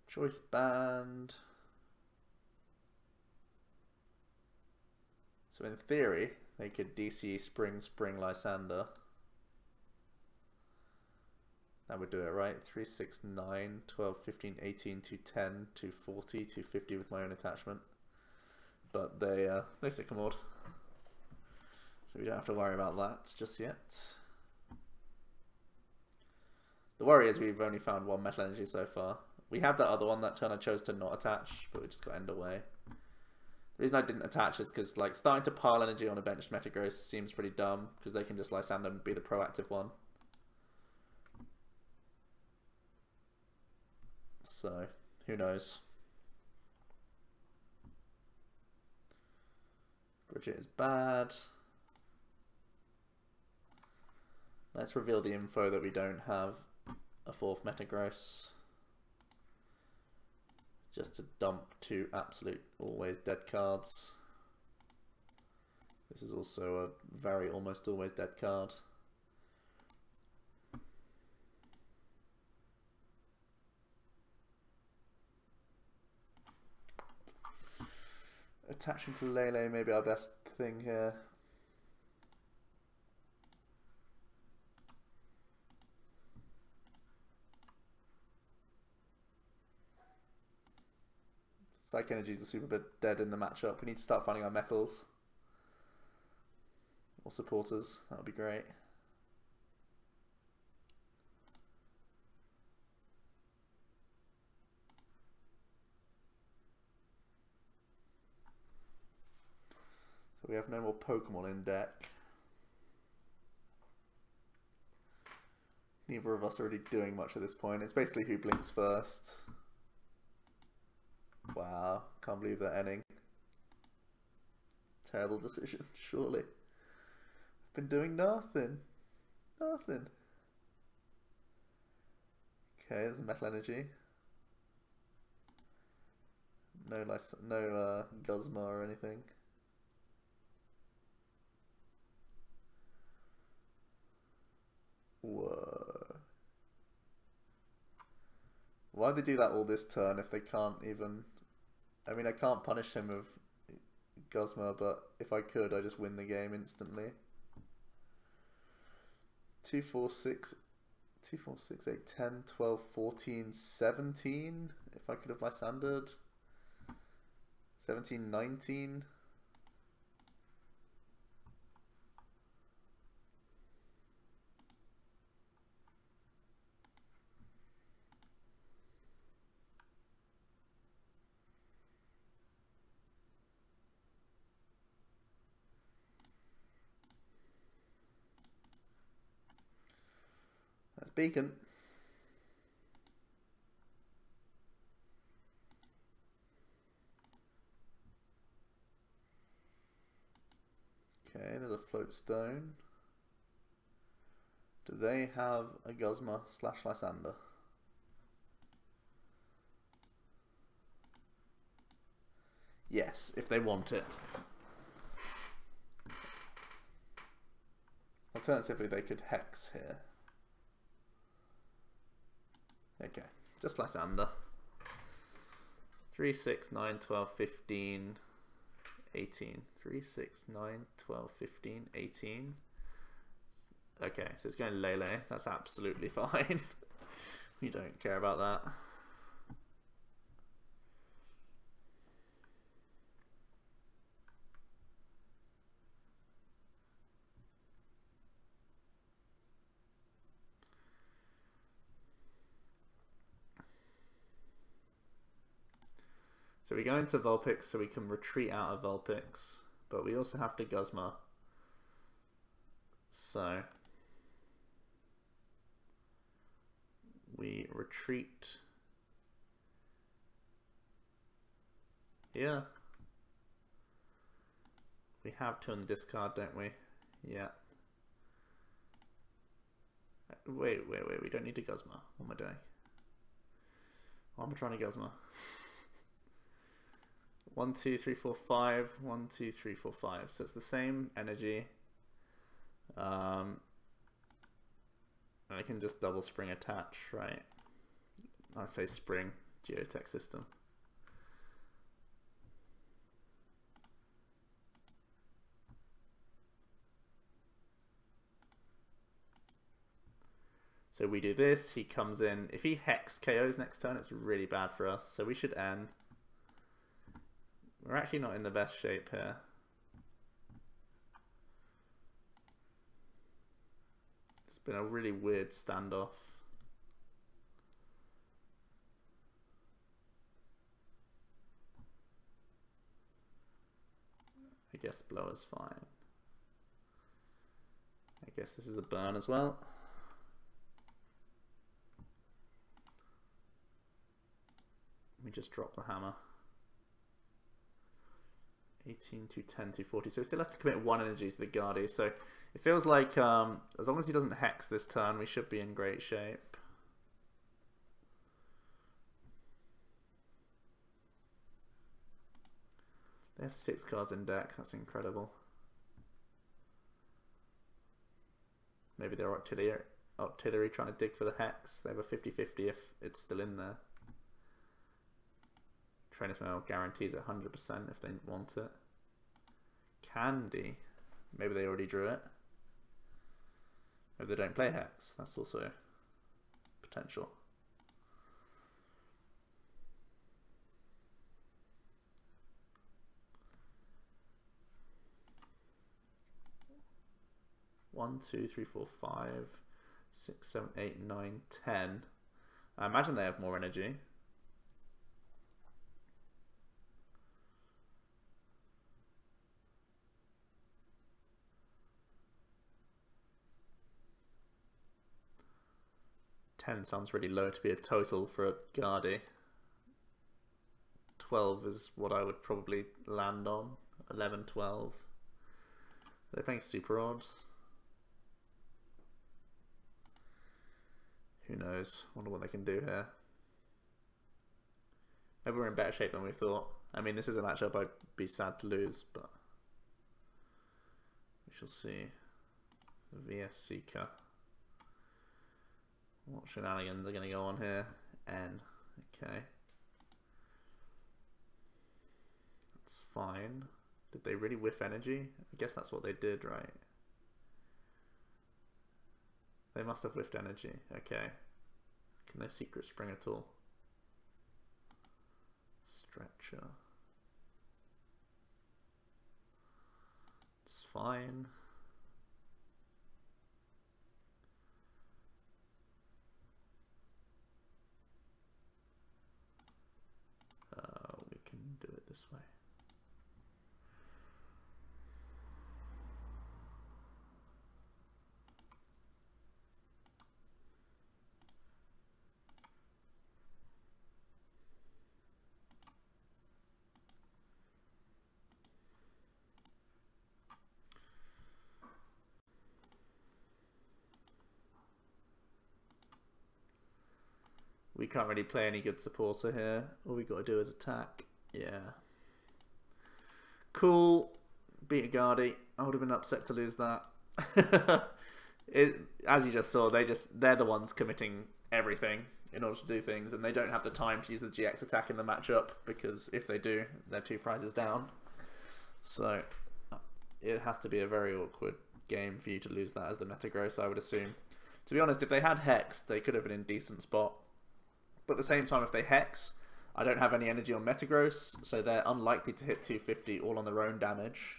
Choice band. So in theory, they could DC Spring Lysandre. That would do it, right? 3, 6, 9, 12, 15, 18, 210, 240, 250 with my own attachment. But they Sycamored. So we don't have to worry about that just yet. The worry is we've only found 1 metal energy so far. We have that other one that turn I chose to not attach, but we just got end away. The reason I didn't attach is because like starting to pile energy on a benched Metagross seems pretty dumb, because they can just Lysandre and be the proactive one. So, who knows? Brigette is bad. Let's reveal the info that we don't have a 4th Metagross. Just to dump 2 absolute always dead cards. This is also a very almost always dead card. Attaching to Lele may be our best thing here. Psych Energies are super bit dead in the matchup. We need to start finding our metals. Or supporters. That would be great. So we have no more Pokemon in deck. Neither of us are really doing much at this point. It's basically who blinks first. Wow, can't believe they're ending. Terrible decision, surely. I've been doing nothing. Nothing. Okay, there's a metal energy. No Guzma or anything. Whoa. Why'd they do that all this turn if they can't even... I mean, I can't punish him with Guzma, but if I could, I just win the game instantly. 2, 4, 6, 2, 4, 6, 8, 10, 12, 14, 17. If I could have Lysandred. 17, 19. That's Beacon. Okay, there's a float stone. Do they have a Guzma / Lysandre? Yes, if they want it. Alternatively, they could Hex here. Okay, just Lysandre. 3, 6, 9, 12, 15, 18. 3, 6, 9, 12, 15, 18. Okay, so it's going lele. That's absolutely fine. We don't care about that. So we go into Vulpix so we can retreat out of Vulpix, but we also have to Guzma. So we retreat here. We have to on the discard, don't we? Yeah. Wait, we don't need to Guzma. What am I doing? Why am I trying to Guzma? 1, 2, 3, 4, 5. 1, 2, 3, 4, 5. So it's the same energy. I can just double spring attach, right? I say spring, geotech system. So we do this, he comes in. If he Hex KOs next turn, it's really bad for us. So we should end. We're actually not in the best shape here. It's been a really weird standoff. I guess blower's fine. I guess this is a burn as well. We just drop the hammer. 18 to 10 to 40. So he still has to commit 1 energy to the Guardy. So it feels like as long as he doesn't Hex this turn, we should be in great shape. They have 6 cards in deck. That's incredible. Maybe they're artillery trying to dig for the Hex. They have a 50-50 if it's still in there. Trainer's Mail guarantees 100% if they want it. Candy. Maybe they already drew it. Maybe they don't play Hex. That's also potential. One, 2, 3, 4, 5, 6, 7, 8, 9, 10. I imagine they have more energy. Sounds really low to be a total for a Guardy. 12 is what I would probably land on. 11, 12. They're playing super odd. Who knows? Wonder what they can do here. Maybe we're in better shape than we thought. I mean, this is a matchup I'd be sad to lose, but we shall see. VS Seeker. What shenanigans are going to go on here? N. Okay. That's fine. Did they really whiff energy? I guess that's what they did, right? They must have whiffed energy. Okay. Can they secret spring at all? Stretcher. It's fine. We can do it this way. We can't really play any good supporter here. All we got to do is attack. Yeah. Cool. Beat a Guardy. I would have been upset to lose that. As you just saw, they're the ones committing everything in order to do things, and they don't have the time to use the GX attack in the matchup, because if they do, they're 2 prizes down. So it has to be a very awkward game for you to lose that as the Metagross, I would assume. To be honest, if they had Hex, they could have been in a decent spot. But at the same time, if they Hex, I don't have any energy on Metagross, so they're unlikely to hit 250 all on their own damage.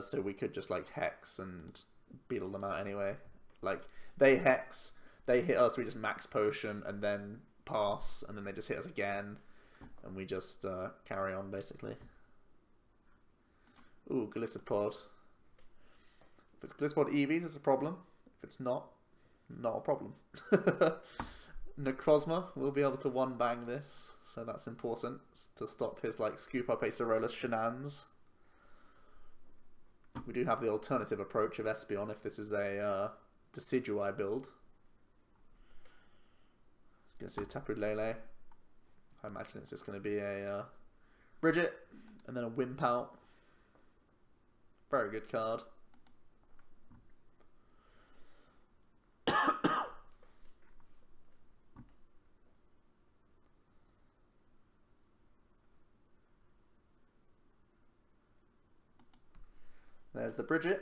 So we could just like Hex and beetle them out anyway. Like, they Hex, they hit us, we just max potion and then pass, and then they just hit us again, and we just carry on basically. Ooh, Gliscopod. If it's Gliscopod EVs, it's a problem. If it's not a problem. Necrozma will be able to one-bang this, so that's important to stop his like scoop up Acerolus shenanigans. We do have the alternative approach of Espeon if this is a Decidui build. Going to see a Tapu lele. I imagine it's just going to be a Brigette and then a Wimpout. Very good card. There's the Brigette.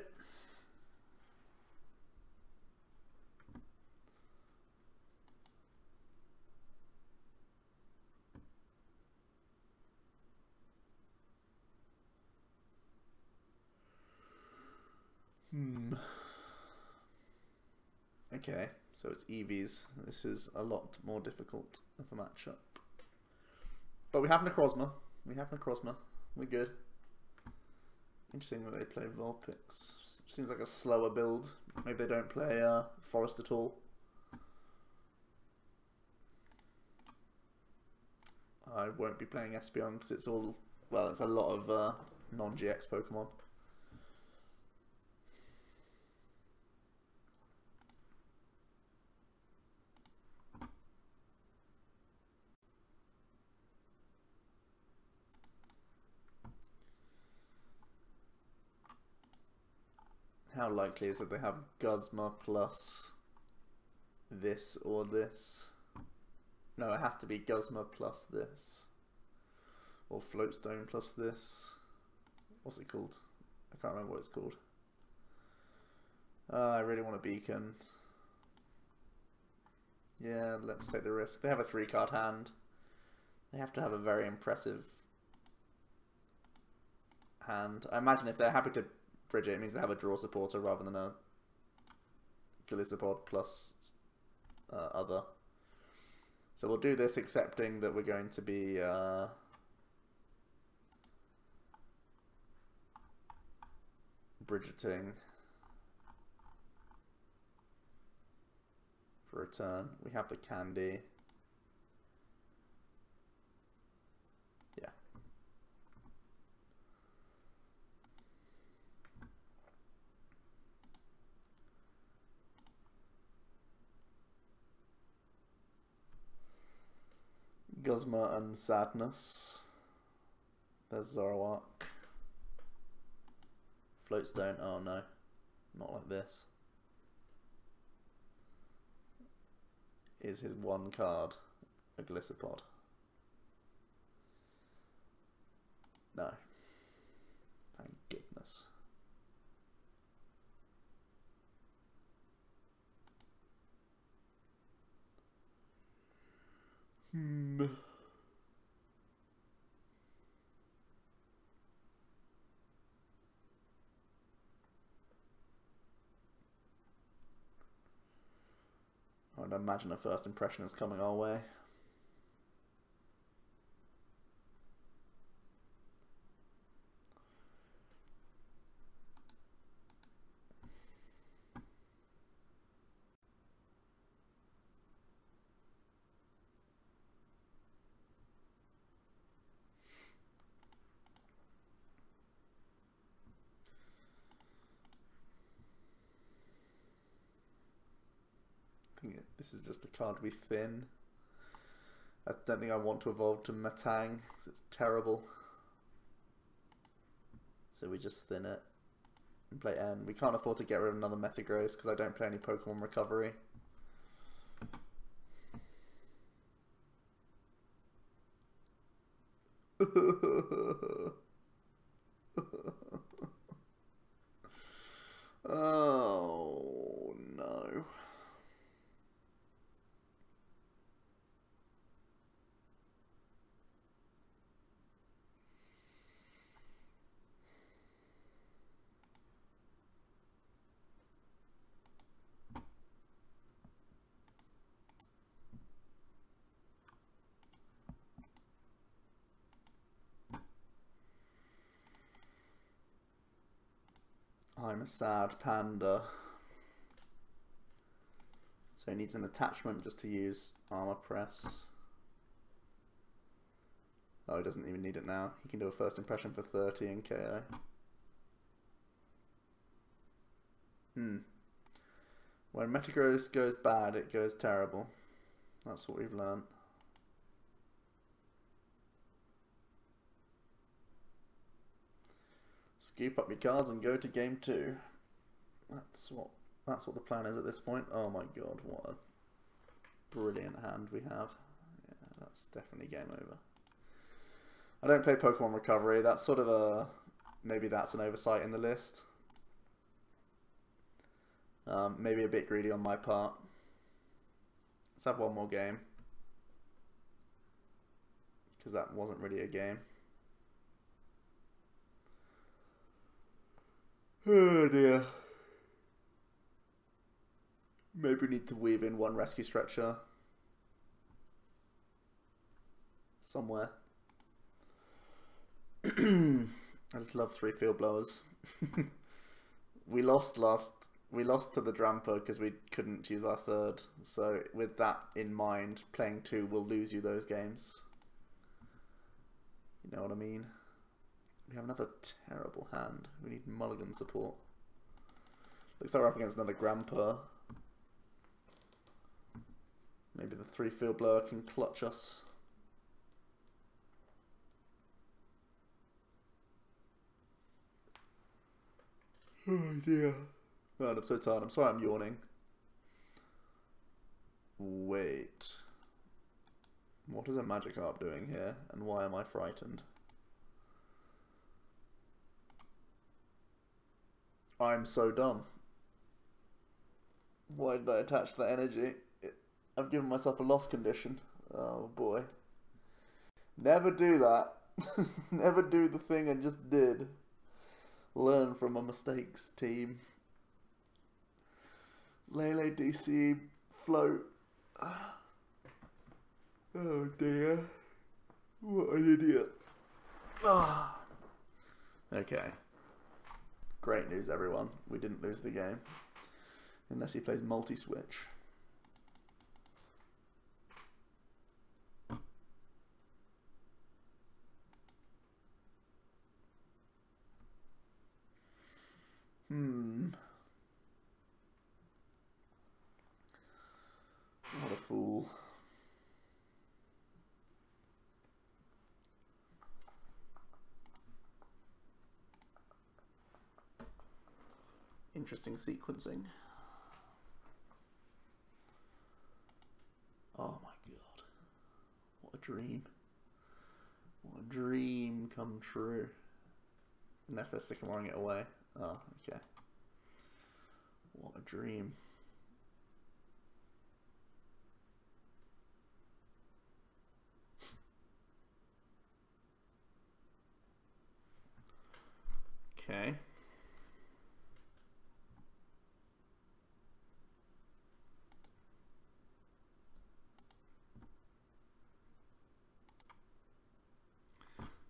Okay, so it's EVs. This is a lot more difficult of a matchup. But we have Necrozma. We're good. Interesting that they play Vulpix. Seems like a slower build. Maybe they don't play Forest at all. I won't be playing Espeon because it's all, well, it's a lot of non-GX Pokemon. How likely is it they have Guzma plus this or this? No, it has to be Guzma plus this. Or Floatstone plus this. What's it called? I can't remember what it's called. I really want a Beacon. Yeah, let's take the risk. They have a 3-card hand. They have to have a very impressive hand. I imagine if they're happy to Brigette, it means they have a draw supporter rather than a Gliscopod plus other. So we'll do this accepting that we're going to be Brigitting for a turn. We have the candy. Yeah. Guzma and Sadness. There's Zoroark. Floatstone. Oh no, not like this. Is his one card a Gliscopod? No. Thank goodness. I'd imagine a first impression is coming our way. This is just a card we thin. I don't think I want to evolve to Metang because it's terrible. So we just thin it and play N. We can't afford to get rid of another Metagross because I don't play any Pokemon Recovery. Oh no. I'm a sad panda. So he needs an attachment just to use Armor Press. Oh, he doesn't even need it now. He can do a first impression for 30 and KO. When Metagross goes bad, it goes terrible. That's what we've learned. Scoop up your cards and go to game 2. That's what the plan is at this point. Oh my god, what a brilliant hand we have. Yeah, that's definitely game over. I don't play Pokemon Recovery. That's sort of a... maybe that's an oversight in the list. Maybe a bit greedy on my part. Let's have one more game. Because that wasn't really a game. Oh dear. Maybe we need to weave in one rescue stretcher. Somewhere. I just love 3 field blowers. We lost to the Drampa because we couldn't use our 3rd. So with that in mind, playing 2 will lose you those games. You know what I mean? We have another terrible hand. We need mulligan support. Looks like we're up against another Grandpa. Maybe the 3 field blower can clutch us. Oh dear. God, I'm so tired. I'm sorry I'm yawning. Wait. What is a Magikarp doing here? And why am I frightened? I'm so dumb. Why did I attach that energy? I've given myself a loss condition. Oh boy. Never do that. Never do the thing I just did. Learn from my mistakes, team. Lele DC float. Oh dear. What an idiot. Okay. Great news, everyone. We didn't lose the game. Unless he plays multi-switch. What a fool. Interesting sequencing. Oh my god. What a dream. What a dream come true. Unless they're sycamoring it away. Oh, okay. What a dream. Okay.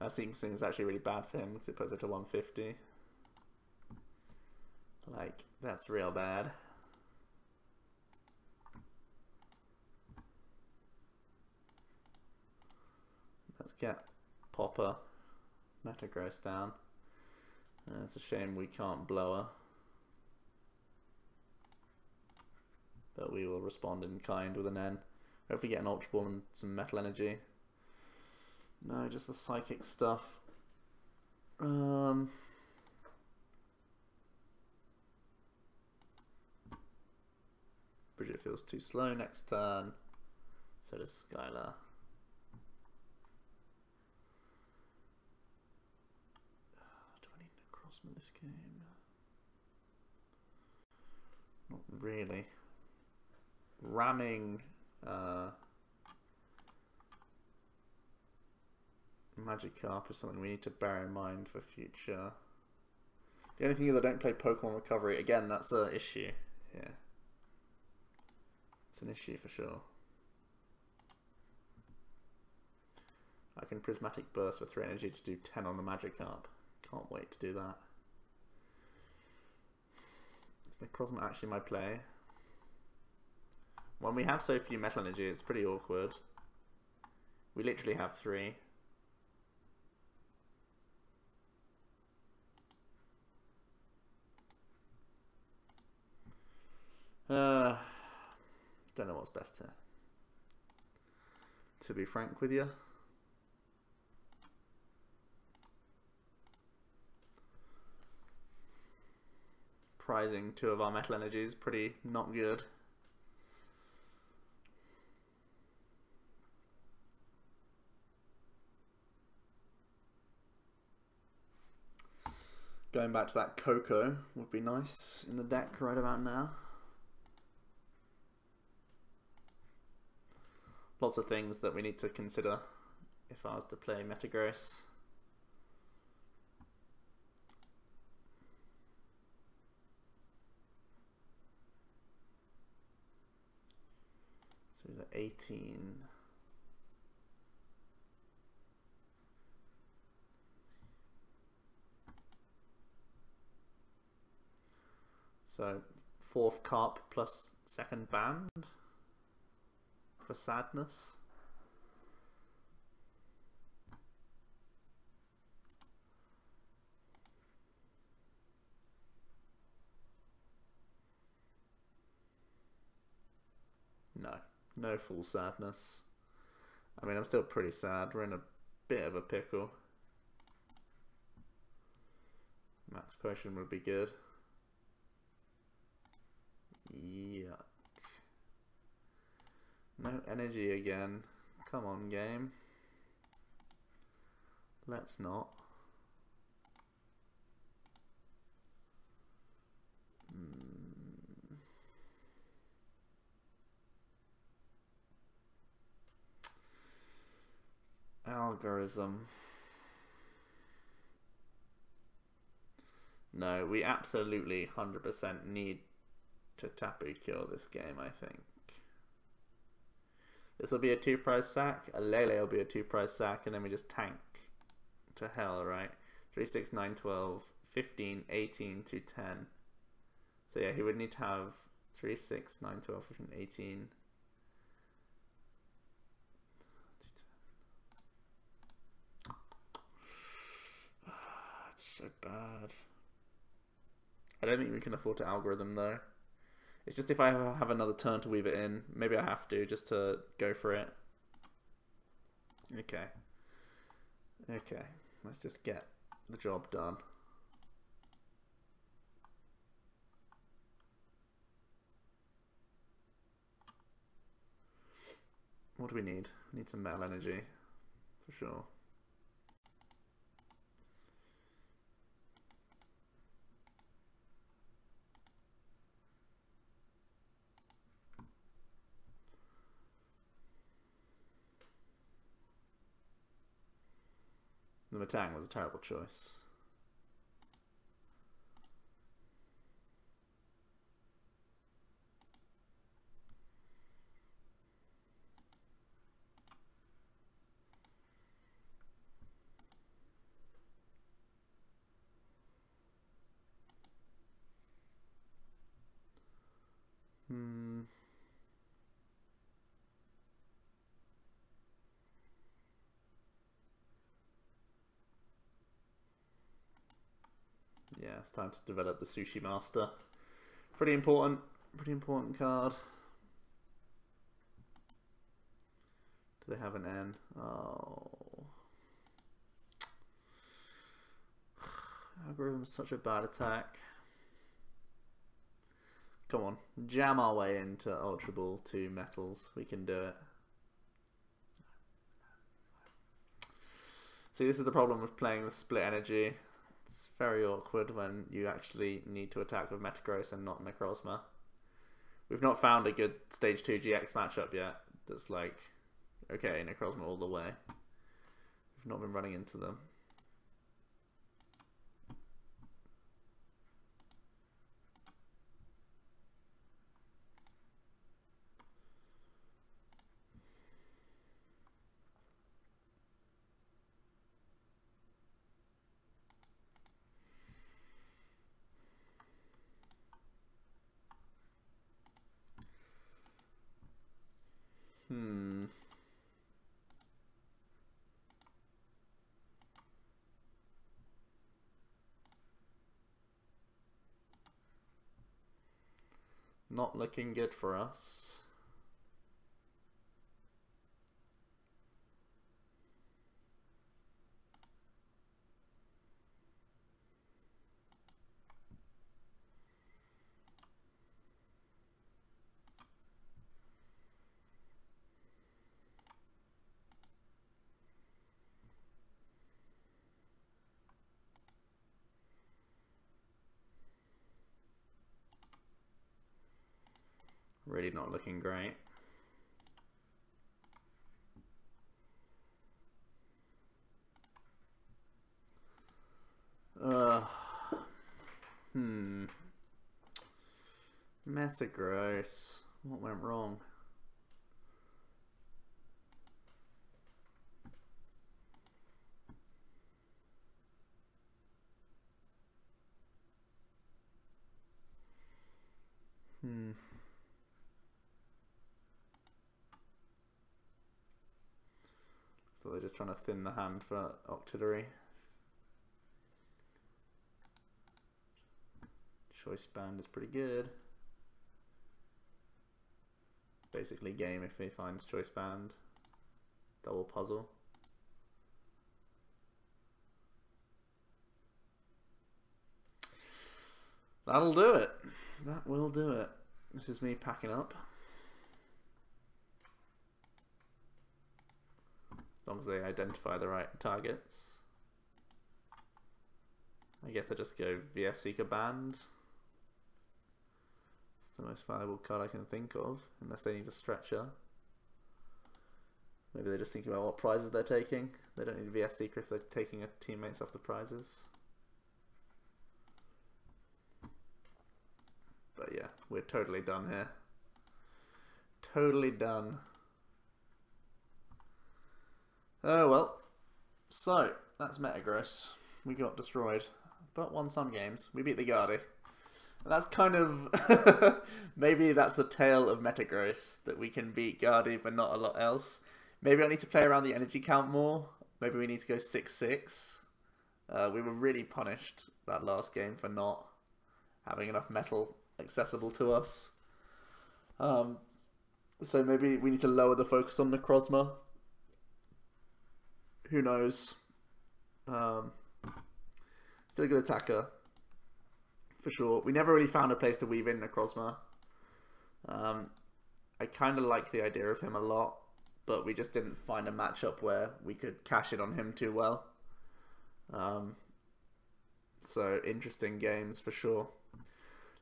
Sequencing is actually really bad for him because it puts it to 150. Like, that's real bad. Let's get Popper Metagross down. It's a shame we can't blow her. But we will respond in kind with an N. Hopefully get an Ultra Ball and some Metal Energy. No, just the Psychic stuff. Brigette feels too slow next turn. So does Skyla. Do I need Necrozma in this game? Not really. Ramming Magikarp is something we need to bear in mind for future. The only thing is I don't play Pokemon Recovery. Again, that's an issue. Yeah. It's an issue for sure. I can Prismatic Burst with 3 energy to do 10 on the Magikarp. Can't wait to do that. Is Necrozma actually my play? When we have so few Metal Energy, it's pretty awkward. We literally have 3. Don't know what's best here, to be frank with you. Prizing 2 of our Metal Energies, pretty not good. Going back to that Coco would be nice in the deck right about now. Lots of things that we need to consider if I was to play Metagross. So he's at 18. So 4th Carp plus 2nd Band for Sadness. No full Sadness. I mean, I'm still pretty sad. We're in a bit of a pickle. Max Potion would be good. Yuck. No energy again. Come on, game. Let's not. Algorithm. No, we absolutely 100% need to Tapu kill this game, I think. This will be a 2-prize sack, a Lele will be a 2-prize sack, and then we just tank to hell, right? 3, 6, 9, 12, 15, 18 to 10. So yeah, he would need to have 3, 6, 9, 12, 15, 18. It's so bad. I don't think we can afford to algorithm though. It's just if I have another turn to weave it in, maybe I have to just to go for it. Okay. Okay, let's just get the job done. What do we need? We need some Metal Energy, for sure. The Metang was a terrible choice. yeah, it's time to develop the Sushi Master. Pretty important card. Do they have an N? Oh. Algorithm's such a bad attack. Come on, jam our way into Ultra Ball 2 metals. We can do it. See, this is the problem with playing with split energy. It's very awkward when you actually need to attack with Metagross and not Necrozma. We've not found a good Stage 2 GX matchup yet that's like, okay, Necrozma all the way. We've not been running into them. Not looking good for us. Really not looking great. Metagross. What went wrong? So they're just trying to thin the hand for Octillery. Choice Band is pretty good. Basically game if he finds Choice Band. Double puzzle. That'll do it. That will do it. This is me packing up. As long as they identify the right targets. I guess I just go VS Seeker Band. It's the most valuable card I can think of, unless they need a stretcher. Maybe they're just thinking about what prizes they're taking. They don't need VS Seeker if they're taking their teammates off the prizes. But yeah, we're totally done here. Totally done. Oh well. So, that's Metagross. We got destroyed. But won some games. We beat the Guardi. And that's kind of... maybe that's the tale of Metagross. That we can beat Guardi but not a lot else. Maybe I need to play around the energy count more. Maybe we need to go 6-6. We were really punished that last game for not having enough metal accessible to us. So maybe we need to lower the focus on Necrozma. Who knows? Still a good attacker, for sure. We never really found a place to weave in Necrozma. I kind of like the idea of him a lot, but we just didn't find a matchup where we could cash in on him too well. So interesting games for sure.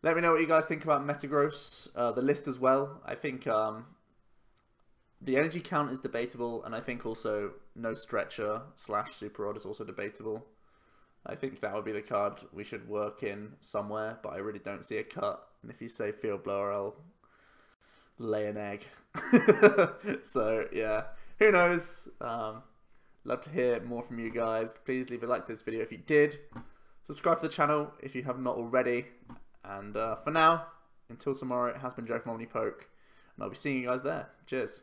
Let me know what you guys think about Metagross, the list as well. I think the energy count is debatable, and I think also no stretcher / super rod is also debatable. I think that would be the card we should work in somewhere, but I really don't see a cut. And if you say Field Blower, I'll lay an egg. So yeah, who knows? Love to hear more from you guys. Please leave a like to this video if you did. Subscribe to the channel if you have not already. And for now, until tomorrow, it has been Joe from OmniPoke, and I'll be seeing you guys there. Cheers.